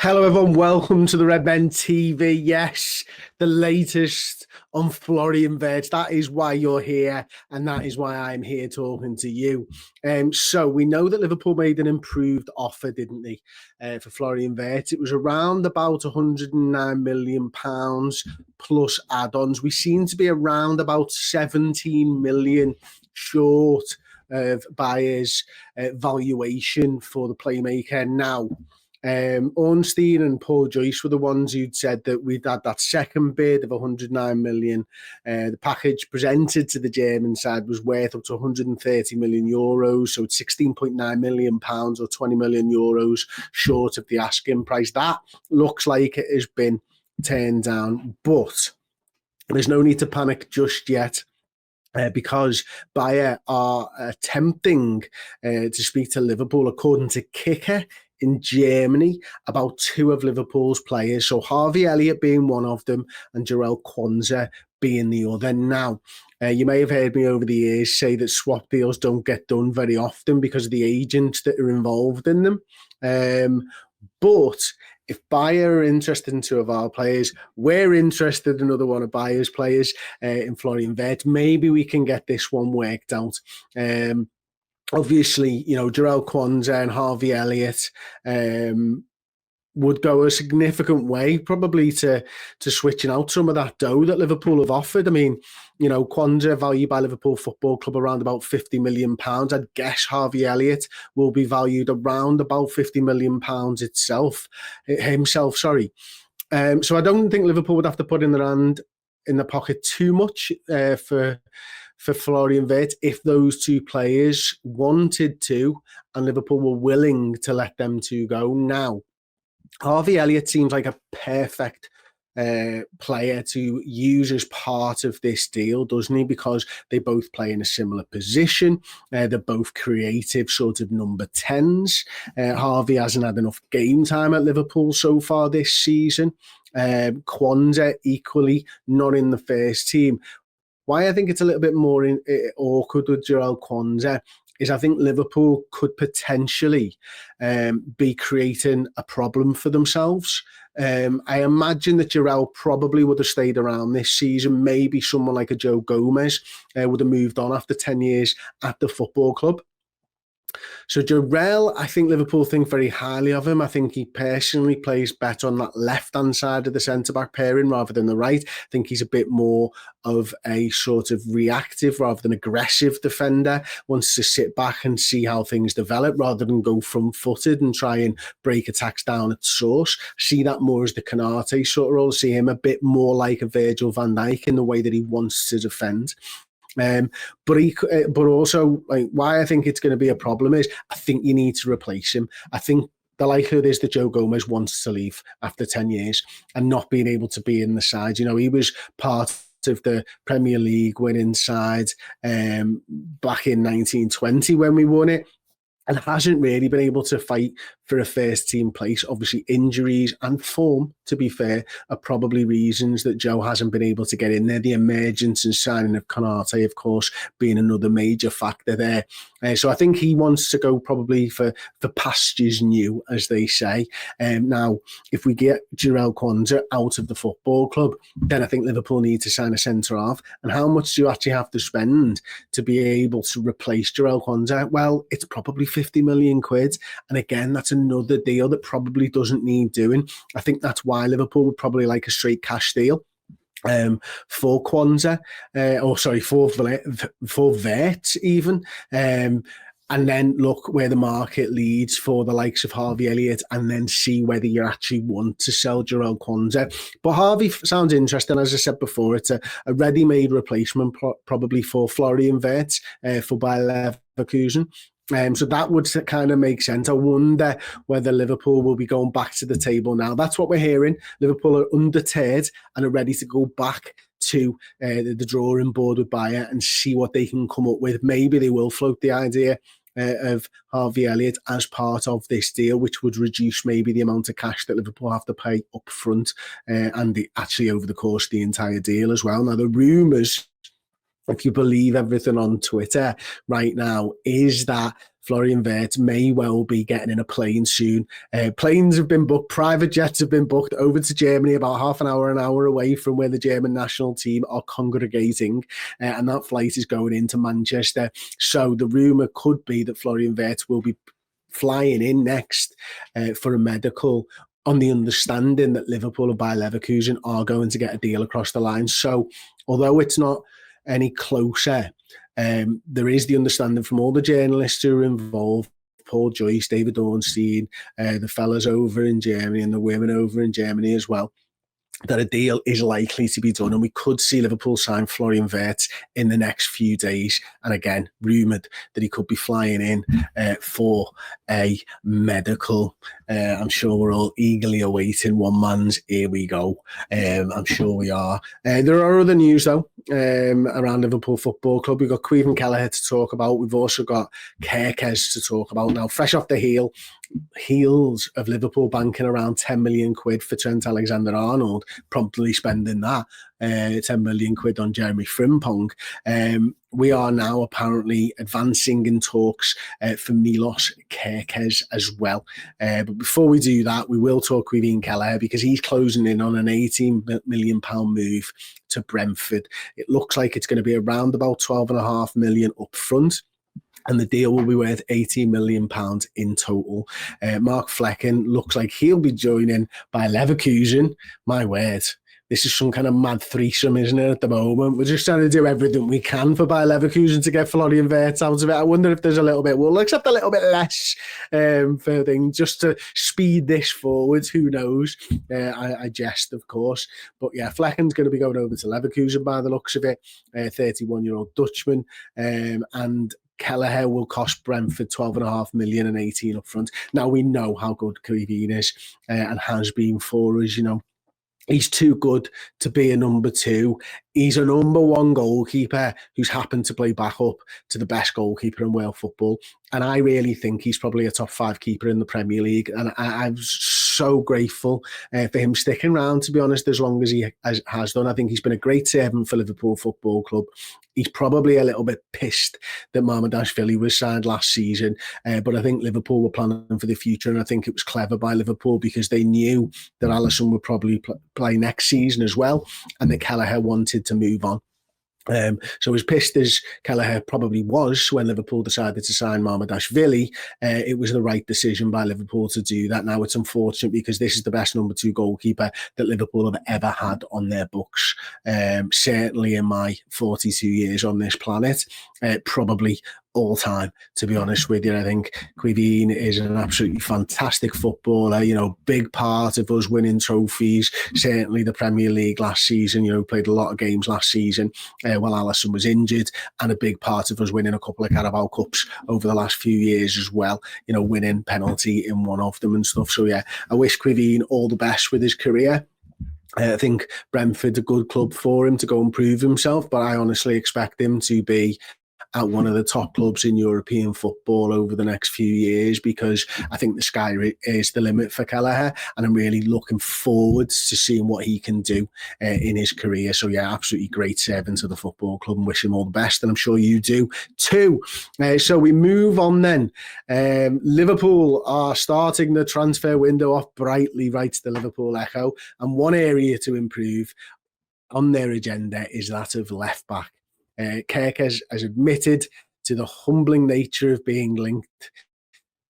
Hello, everyone. Welcome to the Redmen TV. Yes, the latest on Florian Wirtz. That is why you're here, and that is why I'm here talking to you. So we know that Liverpool made an improved offer, didn't they, for Florian Wirtz? It was around about £109 million plus add-ons. We seem to be around about 17 million short of buyers' valuation for the playmaker now. Ornstein and Paul Joyce were the ones who'd said that we'd had that second bid of 109 million. The package presented to the German side was worth up to 130 million euros, so it's 16.9 million pounds or 20 million euros short of the asking price. That looks like it has been turned down, but there's no need to panic just yet. Because Bayer are attempting to speak to Liverpool, according to Kicker in Germany, about two of Liverpool's players. So Harvey Elliott being one of them and Jarell Quansah being the other. Now, you may have heard me over the years say that swap deals don't get done very often because of the agents that are involved in them. But if Bayer are interested in two of our players, we're interested in another one of Bayer's players in Florian Wirtz. Maybe we can get this one worked out. Obviously, Jarell Quansah and Harvey Elliott would go a significant way probably to switching out some of that dough that Liverpool have offered. I mean, Quansah valued by Liverpool Football Club around about £50 million. I'd guess Harvey Elliott will be valued around about £50 million himself. So I don't think Liverpool would have to put in their hand in the pocket too much for Florian Wirtz if those two players wanted to and Liverpool were willing to let them two go. Now, Harvey Elliott seems like a perfect player to use as part of this deal, doesn't he? Because they both play in a similar position. They're both creative sort of number 10s. Harvey hasn't had enough game time at Liverpool so far this season. Quansah equally not in the first team. Why I think it's a little bit more awkward with Jarell Quansah is I think Liverpool could potentially be creating a problem for themselves. I imagine that Jarell probably would have stayed around this season. Maybe someone like a Joe Gomez would have moved on after 10 years at the football club. So Jarell, I think Liverpool think very highly of him. I think he personally plays better on that left-hand side of the centre-back pairing rather than the right. I think he's a bit more of a sort of reactive rather than aggressive defender, wants to sit back and see how things develop rather than go front-footed and try and break attacks down at source. See that more as the Canate sort of role, see him a bit more like a Virgil van Dijk in the way that he wants to defend. But also, like, why I think it's going to be a problem is I think you need to replace him. I think the likelihood is that Joe Gomez wants to leave after 10 years and not being able to be in the side. He was part of the Premier League winning side back in 1920 when we won it, and hasn't really been able to fight for a first team place. Obviously, injuries and form, to be fair, are probably reasons that Joe hasn't been able to get in there. The emergence and signing of Konate, of course, being another major factor there. So I think he wants to go probably for pastures new, as they say. Now, if we get Jarell Quansah out of the football club, then I think Liverpool need to sign a centre-half. And how much do you actually have to spend to be able to replace Jarell Quansah? Well, it's probably 50 million quid. And again, that's another deal that probably doesn't need doing. I think that's why Liverpool would probably like a straight cash deal for Quansah, for Wirtz even. And then look where the market leads for the likes of Harvey Elliott and then see whether you actually want to sell Jarell Quansah. But Harvey sounds interesting. As I said before, it's a ready-made replacement probably for Florian Wirtz for Bayer Leverkusen. So that would kind of make sense. I wonder whether Liverpool will be going back to the table now. That's what we're hearing. Liverpool are undeterred and are ready to go back to the drawing board with Bayer and see what they can come up with. Maybe they will float the idea of Harvey Elliott as part of this deal, which would reduce maybe the amount of cash that Liverpool have to pay up front and actually over the course of the entire deal as well. Now, the rumours, if you believe everything on Twitter right now, is that Florian Wirtz may well be getting in a plane soon. Planes have been booked, private jets have been booked over to Germany, about half an hour away from where the German national team are congregating, and that flight is going into Manchester. So the rumour could be that Florian Wirtz will be flying in next for a medical, on the understanding that Liverpool and Bayer Leverkusen are going to get a deal across the line. So although it's not any closer, there is the understanding from all the journalists who are involved, Paul Joyce, David Ornstein, the fellas over in Germany and the women over in Germany as well, that a deal is likely to be done, and we could see Liverpool sign Florian Wirtz in the next few days. And again, rumoured that he could be flying in for a medical. I'm sure we're all eagerly awaiting one man's "here we go." I'm sure we are. There are other news though around Liverpool Football Club. We've got Caoimhin Kelleher to talk about. We've also got Kerkez to talk about. Now, fresh off the heels of Liverpool banking around 10 million quid for Trent Alexander-Arnold, promptly spending that 10 million quid on Jeremy Frimpong. We are now apparently advancing in talks for Milos Kerkez as well. But before we do that, we will talk Caoimhin Kelleher, because he's closing in on an £18 million move to Brentford. It looks like it's going to be around about 12.5 million up front, and the deal will be worth £18 million in total. Mark Flecken looks like he'll be joining by Leverkusen. My word, this is some kind of mad threesome, isn't it, at the moment? We're just trying to do everything we can for Bayer Leverkusen to get Florian Wirtz out of it. I wonder if there's a little bit, we'll accept a little bit less for things, just to speed this forward. Who knows? I jest, of course. But yeah, Flecken's going to be going over to Leverkusen by the looks of it, 31-year-old Dutchman. And Kelleher will cost Brentford 12.5 million and 18 up front. Now, we know how good Caoimhin is and has been for us, you know. He's too good to be a number two. He's a number one goalkeeper who's happened to play back up to the best goalkeeper in world football. And I really think he's probably a top 5 keeper in the Premier League. And I'm so grateful for him sticking around, to be honest, as long as he has done. I think he's been a great servant for Liverpool Football Club. He's probably a little bit pissed that Mamardashvili was signed last season, but I think Liverpool were planning for the future, and I think it was clever by Liverpool because they knew that Alisson would probably play next season as well, and that Kelleher wanted to move on. So as pissed as Kelleher probably was when Liverpool decided to sign Mamardashvili, it was the right decision by Liverpool to do that. Now, it's unfortunate because this is the best number 2 goalkeeper that Liverpool have ever had on their books. Certainly in my 42 years on this planet, probably all time, to be honest with you. I think Caoimhin is an absolutely fantastic footballer, you know, big part of us winning trophies, certainly the Premier League last season, you know, played a lot of games last season while Alisson was injured, and a big part of us winning a couple of Carabao Cups over the last few years as well, you know, winning penalty in one of them and stuff. So yeah, I wish Caoimhin all the best with his career. I think Brentford's a good club for him to go and prove himself, but I honestly expect him to be at one of the top clubs in European football over the next few years, because I think the sky is the limit for Kelleher, and I'm really looking forward to seeing what he can do in his career. So yeah, absolutely great servant to the football club, and wish him all the best, and I'm sure you do too. So we move on then. Liverpool are starting the transfer window off brightly, writes the Liverpool Echo, and one area to improve on their agenda is that of left back. Kerkez has admitted to the humbling nature of being linked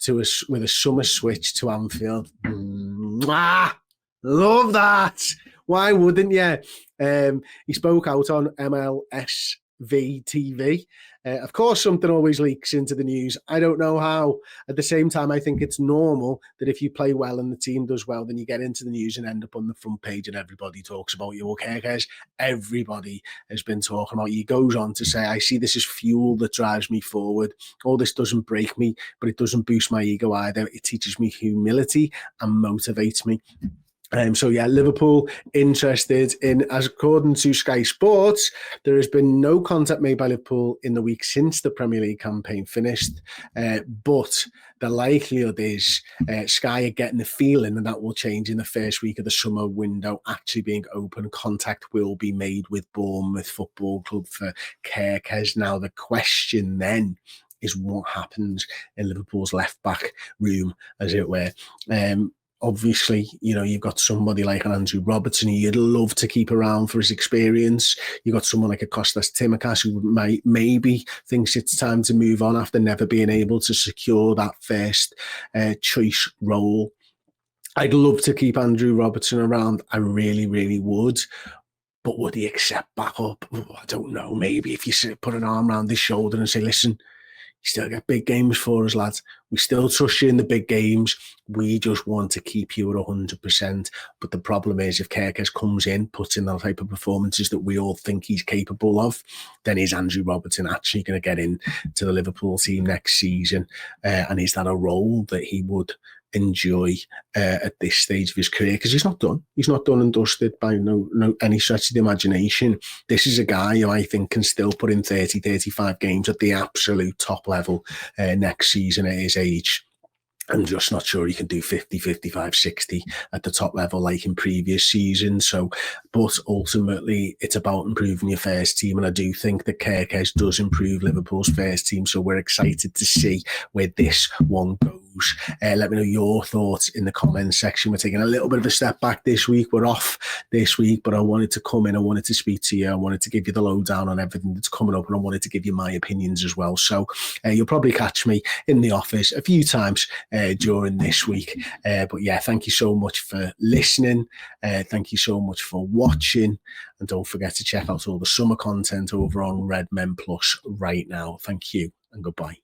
to with a summer switch to Anfield. Love that. Why wouldn't you? He spoke out on MLSV TV. Of course, something always leaks into the news. I don't know how. At the same time, I think it's normal that if you play well and the team does well, then you get into the news and end up on the front page and everybody talks about you. Okay, guys, everybody has been talking about you. He goes on to say, I see this as fuel that drives me forward. All this doesn't break me, but it doesn't boost my ego either. It teaches me humility and motivates me. So yeah, Liverpool interested in, as according to Sky Sports, there has been no contact made by Liverpool in the week since the Premier League campaign finished, but the likelihood is Sky are getting the feeling that will change in the first week of the summer window actually being open. Contact will be made with Bournemouth Football Club for Kerkez. Now the question then is what happens in Liverpool's left-back room, as it were. Obviously, you've got somebody like an Andrew Robertson who you'd love to keep around for his experience. You've got someone like a Kostas Tsimikas who maybe thinks it's time to move on after never being able to secure that first choice role. I'd love to keep Andrew Robertson around. I really, really would. But would he accept back up? I don't know. Maybe if you put an arm around his shoulder and say, listen, you still get big games for us, lads. We still trust you in the big games. We just want to keep you at 100%. But the problem is, if Kerkez comes in, puts in the type of performances that we all think he's capable of, then is Andrew Robertson actually going to get in to the Liverpool team next season? And is that a role that he would enjoy at this stage of his career? Because he's not done. He's not done and dusted by no any stretch of the imagination. This is a guy who I think can still put in 30, 35 games at the absolute top level next season at his age. I'm just not sure he can do 50, 55, 60 at the top level like in previous seasons. But ultimately, it's about improving your first team. And I do think that Kerkez does improve Liverpool's first team. So we're excited to see where this one goes. Let me know your thoughts in the comments section. We're taking a little bit of a step back this week. We're off this week, but I wanted to come in. I wanted to speak to you. I wanted to give you the lowdown on everything that's coming up, and I wanted to give you my opinions as well. So you'll probably catch me in the office a few times during this week. But yeah, thank you so much for listening. Thank you so much for watching. And don't forget to check out all the summer content over on Redmen Plus right now. Thank you and goodbye.